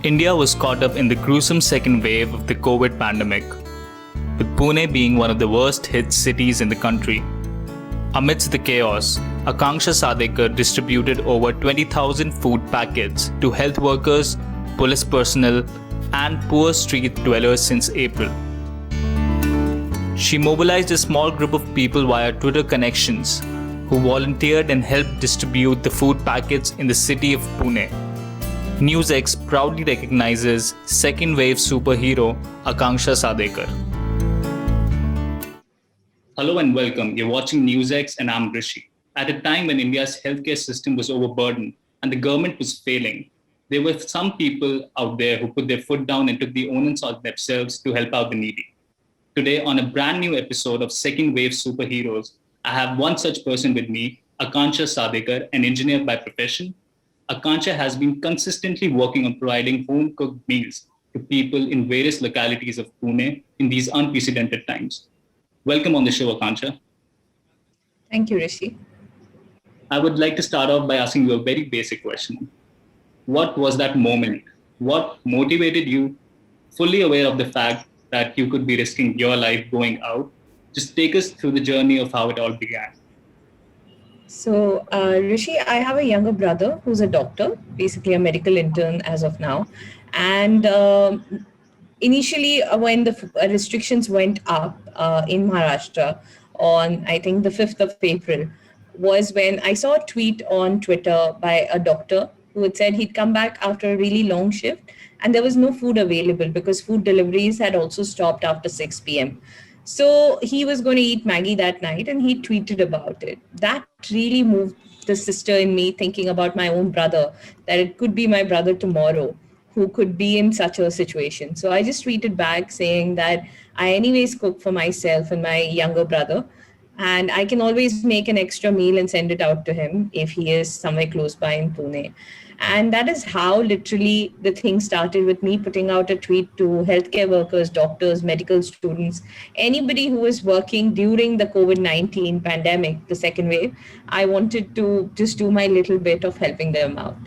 India was caught up in the gruesome second wave of the COVID pandemic, with Pune being one of the worst hit cities in the country. Amidst the chaos, Akanksha Sadekar distributed over 20,000 food packets to health workers, police personnel, and poor street dwellers since April. She mobilized a small group of people via Twitter connections who volunteered and helped distribute the food packets in the city of Pune. NewsX proudly recognizes second wave superhero Akanksha Sadekar. Hello and welcome. You're watching NewsX and I'm Rishi. At a time when India's healthcare system was overburdened and the government was failing, there were some people out there who put their foot down and took the onus on themselves to help out the needy. Today, on a brand new episode of Second Wave Superheroes, I have one such person with me, Akanksha Sadekar, an engineer by profession. Akanksha has been consistently working on providing home-cooked meals to people in various localities of Pune in these unprecedented times. Welcome on the show, Akanksha. Thank you, Rishi. I would like to start off by asking you a very basic question. What was that moment? What motivated you, fully aware of the fact that you could be risking your life going out? Just take us through the journey of how it all began. So, Rishi, I have a younger brother who's a doctor, basically a medical intern as of now. And initially, when the restrictions went up in Maharashtra on, I think, the 5th of April, was when I saw a tweet on Twitter by a doctor who had said he'd come back after a really long shift and there was no food available because food deliveries had also stopped after 6 p.m. So he was going to eat Maggie that night and he tweeted about it. That really moved the sister in me thinking about my own brother, that it could be my brother tomorrow who could be in such a situation. So I just tweeted back saying that I anyways cook for myself and my younger brother. And I can always make an extra meal and send it out to him if he is somewhere close by in Pune. And that is how literally the thing started, with me putting out a tweet to healthcare workers, doctors, medical students, anybody who was working during the COVID-19 pandemic, the second wave. I wanted to just do my little bit of helping them out.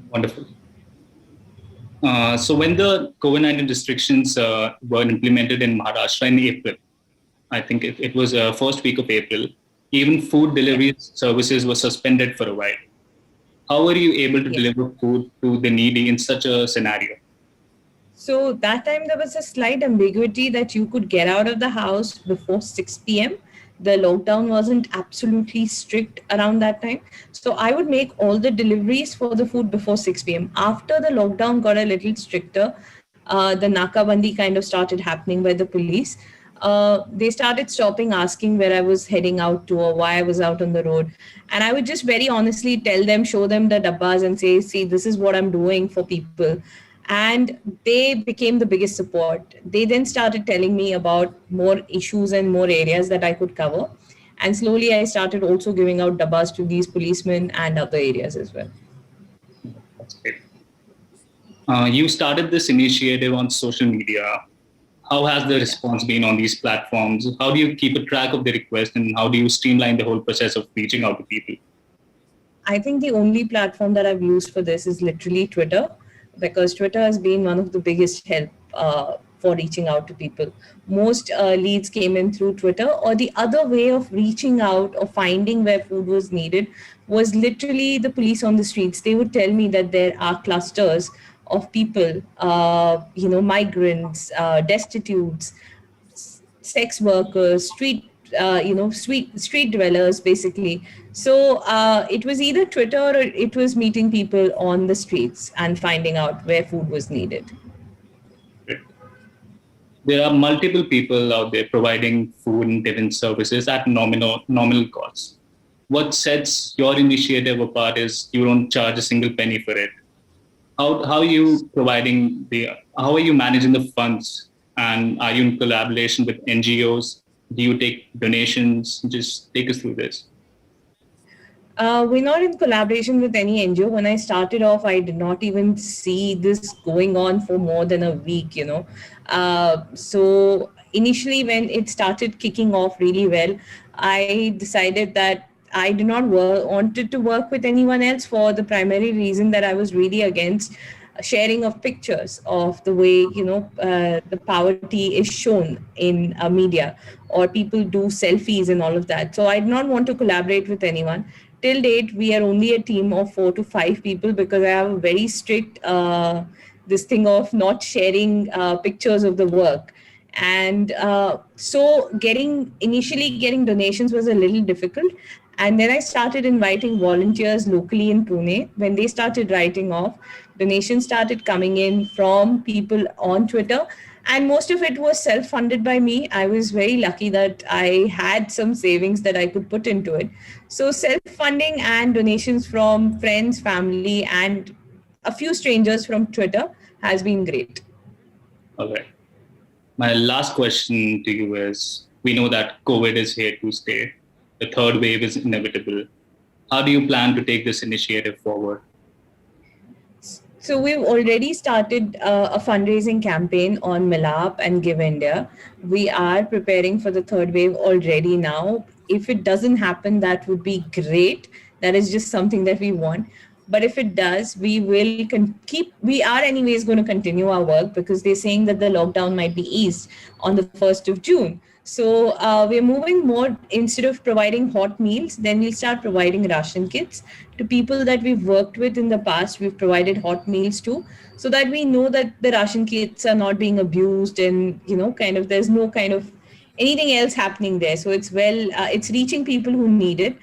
Wonderful. So when the COVID-19 restrictions were implemented in Maharashtra in April, I think it was first week of April, even food delivery services were suspended for a while. How were you able to deliver food to the needy in such a scenario? So that time there was a slight ambiguity that you could get out of the house before 6 p.m. The lockdown wasn't absolutely strict around that time. So I would make all the deliveries for the food before 6 p.m. After the lockdown got a little stricter, the Nakabandi kind of started happening by the police. They started stopping asking where I was heading out to or why I was out on the road. And I would just very honestly tell them, show them the dabbas and say, see, this is what I'm doing for people. And they became the biggest support. They then started telling me about more issues and more areas that I could cover. And slowly I started also giving out dabbas to these policemen and other areas as well. That's great. You started this initiative on social media. How has the response been on these platforms? How do you keep a track of the request and how do you streamline the whole process of reaching out to people? I think the only platform that I've used for this is literally Twitter, because Twitter has been one of the biggest help for reaching out to people. Most leads came in through Twitter, or the other way of reaching out or finding where food was needed was literally the police on the streets. They would tell me that there are clusters of people, migrants, destitutes, sex workers, street dwellers, basically. So it was either Twitter or it was meeting people on the streets and finding out where food was needed. There are multiple people out there providing food and different services at nominal costs. What sets your initiative apart is you don't charge a single penny for it. How are you how are you managing the funds, and are you in collaboration with NGOs? Do you take donations? Just take us through this. We're not in collaboration with any NGO. When I started off, I did not even see this going on for more than a week, So initially, when it started kicking off really well, I decided that I did not wanted to work with anyone else for the primary reason that I was really against sharing of pictures of the way the poverty is shown in media, or people do selfies and all of that. So I did not want to collaborate with anyone. Till date, we are only a team of 4 to 5 people, because I have a very strict this thing of not sharing pictures of the work. And so initially getting donations was a little difficult. And then I started inviting volunteers locally in Pune. When they started writing off, donations started coming in from people on Twitter. And most of it was self funded by me. I was very lucky that I had some savings that I could put into it. So, self funding and donations from friends, family, and a few strangers from Twitter has been great. All right. My last question to you is, we know that COVID is here to stay. The third wave is inevitable. How do you plan to take this initiative forward? So we've already started a fundraising campaign on Milap and Give India. We are preparing for the third wave already now. If it doesn't happen, that would be great. That is just something that we want. But if it does, we will we are anyways going to continue our work, because they're saying that the lockdown might be eased on the 1st of June. So we're moving more, instead of providing hot meals, then we'll start providing ration kits to people that we've worked with in the past. We've provided hot meals to, so that we know that the ration kits are not being abused, and there's no kind of anything else happening there. So it's reaching people who need it.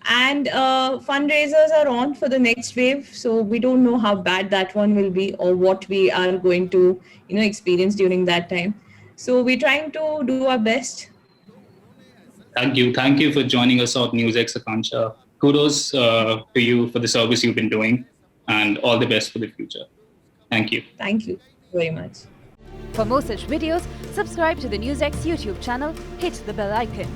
And fundraisers are on for the next wave, so we don't know how bad that one will be, or what we are going to experience during that time. So we're trying to do our best. Thank you for joining us on NewsX, Akansha. Kudos to you for the service you've been doing, and all the best for the future. Thank you. Thank you very much. For more such videos, subscribe to the NewsX YouTube channel, hit the bell icon.